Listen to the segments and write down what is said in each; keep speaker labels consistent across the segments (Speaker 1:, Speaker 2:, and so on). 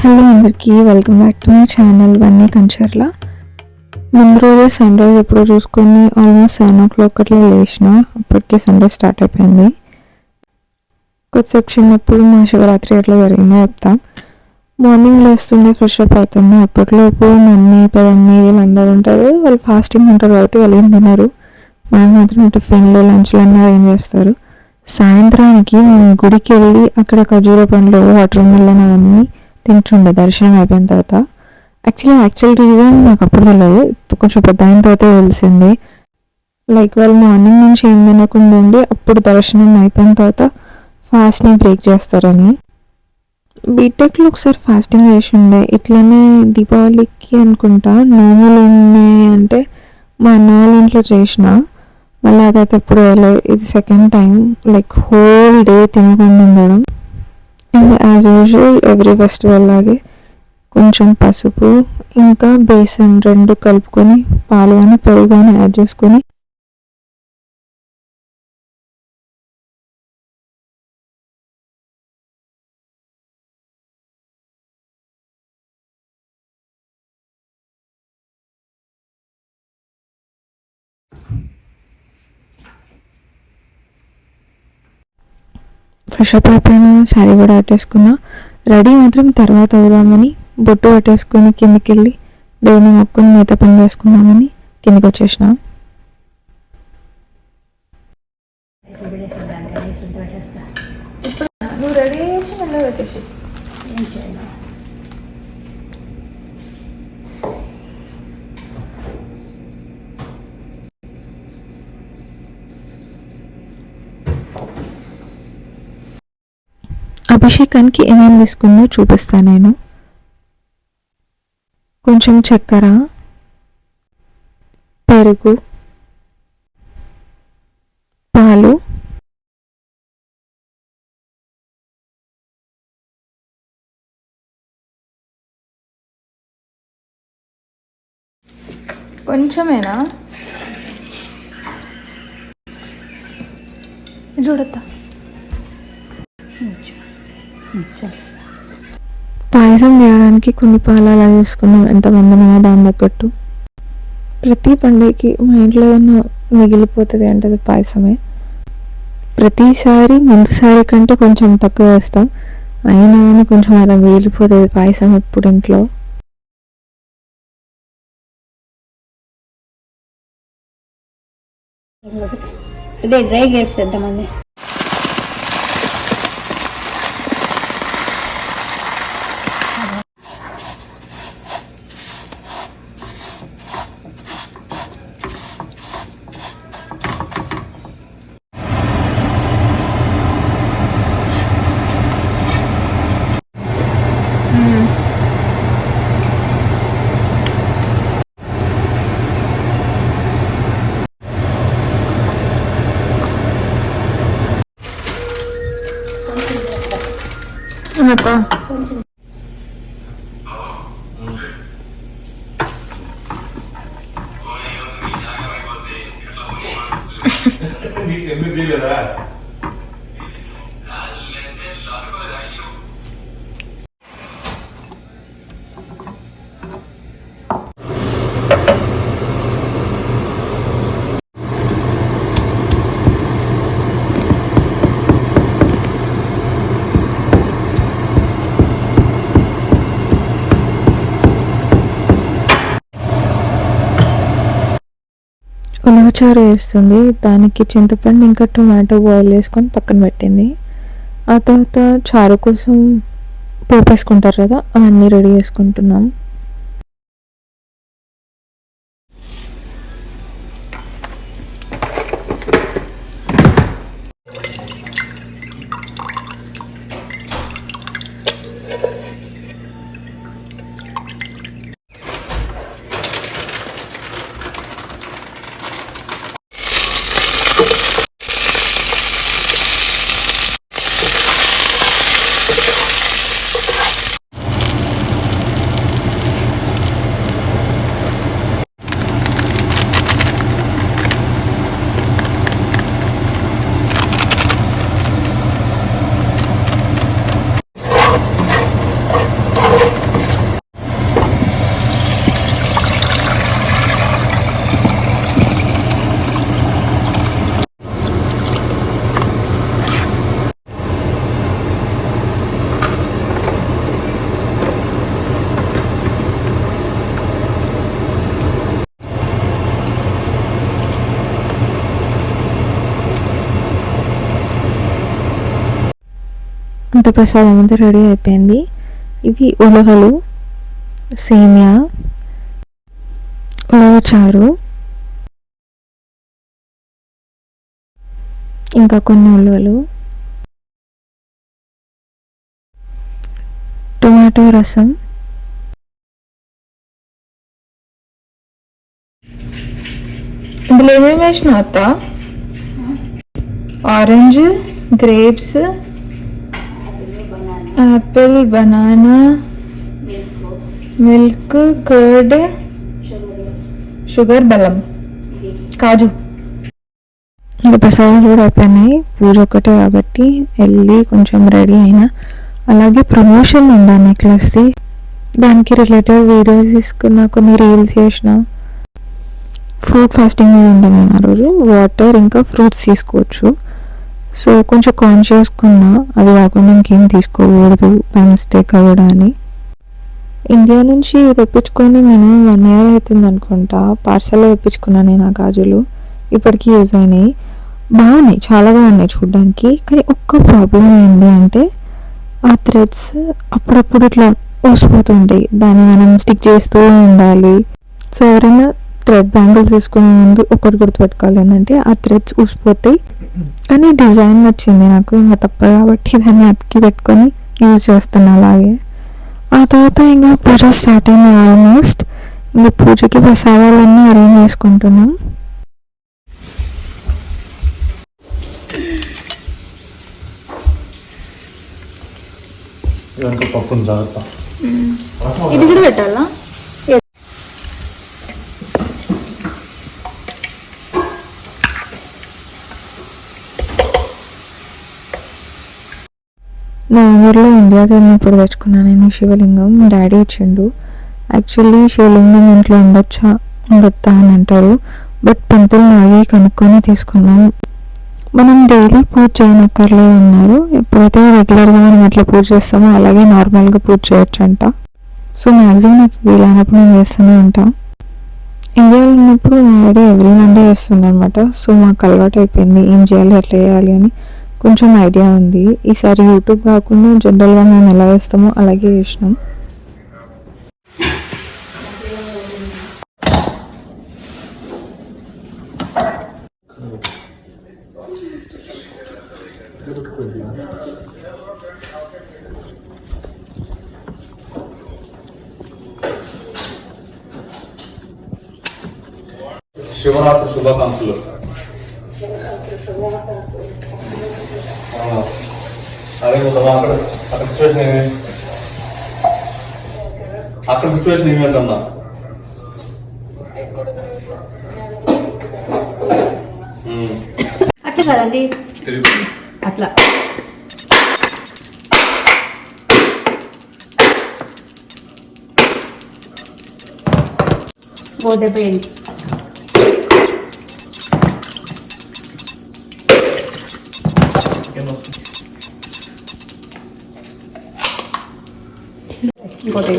Speaker 1: Hello అందరికీ welcome back to my channel వన్నీ కంచర్ల. ముందు రోజే సన్ రైజ్ ఎప్పుడో చూసుకొని ఆల్మోస్ట్ 7 o'clock అట్లా లేచిన. అప్పటికే సన్ రైజ్ స్టార్ట్ అయిపోయింది. కొద్దిసేపు చిన్నప్పుడు మా శివరాత్రి అట్లా జరిగిందో చెప్తాం. మార్నింగ్ లేస్తుండే ఫ్రెష్ అప్ అవుతుండే. అప్పట్లోపు మమ్మీ పెదమ్మీ వీళ్ళందరూ ఉంటారు. వాళ్ళు ఫాస్టింగ్ ఉంటారు కాబట్టి వాళ్ళు ఏం తినరు. మనం మాత్రం టిఫిన్లు లంచ్లు అన్నీ అరేంజ్ చేస్తారు. సాయంత్రానికి మేము గుడికి వెళ్ళి అక్కడ ఖర్జూర పండ్లు వాటర్ మిలన్ అవన్నీ తింటుండే దర్శనం అయిపోయిన తర్వాత. యాక్చువల్ రీజన్ నాకు అప్పుడు తెలియదు, కొంచెం పెద్ద అయిన తర్వాత తెలిసింది. లైక్ వాళ్ళు మార్నింగ్ నుంచి ఏం తినకుండా ఉండి అప్పుడు దర్శనం అయిపోయిన తర్వాత ఫాస్ట్ని బ్రేక్ చేస్తారని. బీటెక్లో ఒకసారి ఫాస్టింగ్ చేసి ఉండే. ఇట్లనే దీపావళికి అనుకుంటా నోములు ఉన్నాయి అంటే మా అన్న వాళ్ళ ఇంట్లో చేసిన. మళ్ళీ అదైతే ఎప్పుడు వెళ్ళలేదు. ఇది second time like whole day తినకుండా ఉండడం. And as usual every festival లాగే కొంచెం పసుపు ఇంకా బేసన్ రెండు కలుపుకొని పాలు కానీ పెరుగు కానీ యాడ్ చేసుకొని ఫ్రెష్ అప్ అయిపోయిన శారీ కూడా కట్టేసుకున్నా. రెడీ మాత్రం తర్వాత అవుదామని బొట్టు కట్టేసుకొని కిందికి వెళ్ళి దేవుని మొక్కుని మిగతా పని వేసుకుందామని కిందికి వచ్చేసిన. నువ్వు రెడీ చేసి మళ్ళీ పెట్టేసి అభిషేకానికి ఏమేమి తీసుకున్నా చూపిస్తాను నేను. కొంచెం చక్కెర, పెరుగు, పాలు, కొంచెమేనా చూడతా. పాయసం చేయడానికి కొన్ని పాలు అలా తీసుకున్నాం. ఎంతమంది ఉన్నామో దాని తగ్గట్టు. ప్రతి పండుగకి మా ఇంట్లో ఏదైనా మిగిలిపోతుంది అంటే అది పాయసమే. ప్రతిసారి ముందుసారి కంటే కొంచెం తక్కువ వేస్తాం, అయినా కానీ కొంచెం అలా మిగిలిపోతుంది పాయసం ఎప్పుడు ఇంట్లో.
Speaker 2: అదే డ్రై గ్రేప్స్ ఎంతమంది
Speaker 1: ఉలవచారు వేస్తుంది. దానికి చింతపండు ఇంకా టొమాటో బాయిల్ చేసుకొని పక్కన పెట్టింది. ఆ తర్వాత చారు కోసం పోపు వేసుకుంటారు కదా, అవన్నీ రెడీ చేసుకుంటున్నాం. ప్రసాదం అంతా రెడీ అయిపోయింది. ఇవి ఉలవలు, సేమియా, ఉలవ చారు, ఇంకా కొన్ని ఉలవలు, టొమాటో రసం, ఇందులో ఏమేమి వేసిన అత్త? Orange, grapes, Apple, banana, milk, curd, sugar, బెల్లం, కాజు. ఇంకా ప్రసాదాలు కూడా అయిపోయినాయి. పూజ ఒకటే కాబట్టి వెళ్ళి కొంచెం రెడీ అయినా. అలాగే ప్రమోషన్ ఉందా నెక్లెస్ది, దానికి రిలేటెడ్ వీడియోస్ తీసుకున్న, కొన్ని రీల్స్ చేసిన. ఫ్రూట్ ఫాస్టింగ్ మీద ఉంటాను నేను ఆ రోజు. వాటర్ ఇంకా ఫ్రూట్స్ తీసుకోవచ్చు. సో కొంచెం కాన్షియస్గా ఉన్నా, అది కాకుండా ఇంకేం తీసుకోకూడదు బై మిస్టేక్ అవ్వడా అని. ఇండియా నుంచి తెప్పించుకొని మినిమం 1 year అవుతుంది అనుకుంటా. పార్సల్లో తెప్పించుకున్నాను నేను ఆ గాజులు. ఇప్పటికీ యూజ్ అయినాయి, బాగున్నాయి, చాలా బాగున్నాయి చూడ్డానికి. కానీ ఒక్క ప్రాబ్లం ఏంటి అంటే ఆ థ్రెడ్స్ అప్పుడప్పుడు ఇట్లా ఊసిపోతుంటాయి. దాన్ని మనం స్టిక్ చేస్తూ ఉండాలి. సో ఎవరైనా థ్రెడ్ బ్యాంగిల్స్ తీసుకునే ముందు ఒకటి గుర్తుపెట్టుకోవాలి ఏంటంటే ఆ థ్రెడ్స్ ఊసిపోతాయి. కానీ డిజైన్ నచ్చింది నాకు, ఇంకా తప్ప కాబట్టి దాన్ని అతికి పెట్టుకొని యూజ్ చేస్తున్నా అలాగే. ఆ తర్వాత ఇంకా పూజ స్టార్ట్ అయింది ఆల్మోస్ట్. ఇంకా పూజకి ప్రసాదాలన్నీ అరేంజ్ చేసుకుంటున్నాం. ఇది కూడా పెట్టాలా? నవంబర్లో ఇండియాకి వెళ్ళినప్పుడు తెచ్చుకున్నాను నేను శివలింగం. డాడీ ఇచ్చిండు. యాక్చువల్లీ శివలింగం ఇంట్లో ఉండొద్దా అని అంటారు, బట్ పంతులను అడిగి కనుక్కొని తీసుకున్నాం. మనం డైలీ పూజ చేయనక్కర్లేదు అన్నారు. ఎప్పుడైతే రెగ్యులర్గా మనం ఎట్లా పూజ చేస్తామో అలాగే నార్మల్గా పూజ చేయొచ్చు అంట. సో మ్యాక్సిమం నాకు వీలైనప్పుడు నేను చేస్తూనే ఉంటాను. ఇండియాలో ఉన్నప్పుడు మా డాడీ ఎవ్రీ మండే చేస్తుండే అనమాట. సో మాకు అలవాటు అయిపోయింది ఏం చేయాలి ఎట్లా చేయాలి అని కొంచెం ఐడియా ఉంది. ఈసారి యూట్యూబ్ కాకుండా జనరల్గా మేము ఎలా చేస్తామో అలాగే చేసినాం.
Speaker 3: శివరాత్రి శుభాకాంక్షలు. అదే అక్కడ అక్కడ సిచ్యువేషన్ ఏమి అక్కడ సిచ్యువేషన్ ఏమేంటన్నా
Speaker 2: అట్లా కదండి,
Speaker 3: తిరిగి
Speaker 2: అట్లా దెబ్బేయండి. ఇంకోటి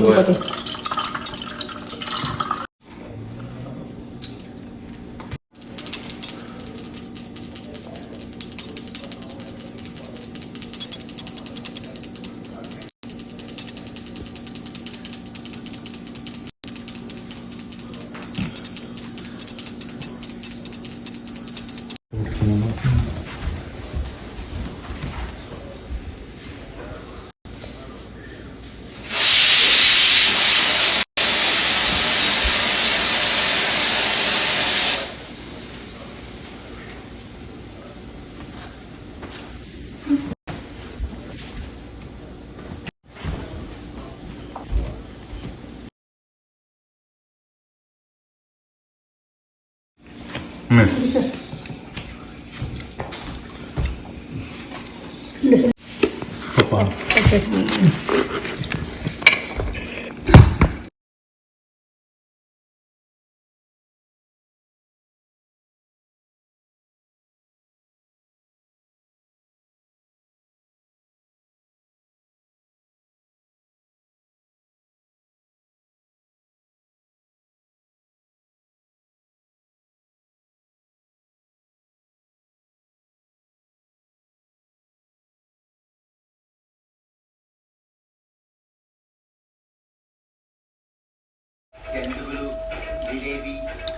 Speaker 4: జిలేబీ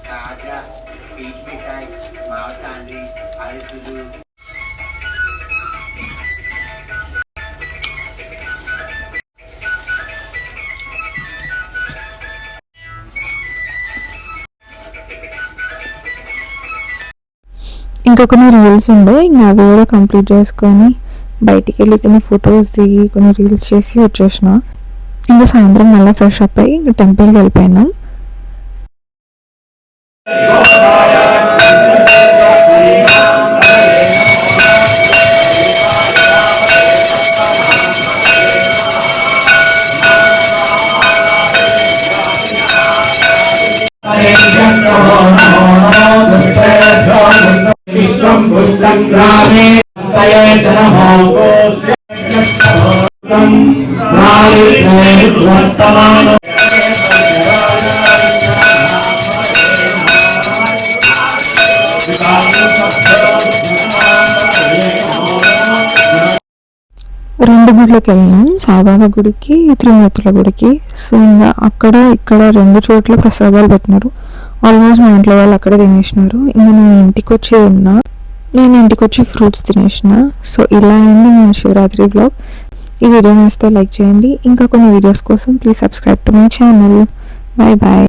Speaker 4: కాజా పీచ్ మిఠాయి మావ శాండ్విచ్ అరిసెలు
Speaker 1: ఇంకా కొన్ని రీల్స్ ఉండే ఇంకా అవి కూడా కంప్లీట్ చేసుకొని బయటికి వెళ్ళి కొన్ని ఫొటోస్ దిగి కొన్ని రీల్స్ చేసి వచ్చేసిన. ఇంకా సాయంత్రం మళ్ళీ ఫ్రెష్ అప్ అయ్యి ఇంకా టెంపుల్కి వెళ్ళిపోయినాం.
Speaker 5: విశ్వం పుష్టం గ్రామే
Speaker 1: రెండు గుడిలోకి వెళ్ళినాం, సాయిబాబా గుడికి, త్రిమూర్తుల గుడికి. సో ఇంకా అక్కడ ఇక్కడ రెండు చోట్ల ప్రసాదాలు పెట్టినారు. ఆల్మోస్ట్ మా ఇంట్లో వాళ్ళు అక్కడే తినేసినారు. ఇంకా నేను ఇంటికి వచ్చి ఫ్రూట్స్ తినేసిన. సో ఇలా అయింది నేను శివరాత్రి బ్లాగ్. ఈ వీడియో నచ్చితే లైక్ చేయండి. ఇంకా కొన్ని వీడియోస్ కోసం please subscribe to my channel. Bye bye.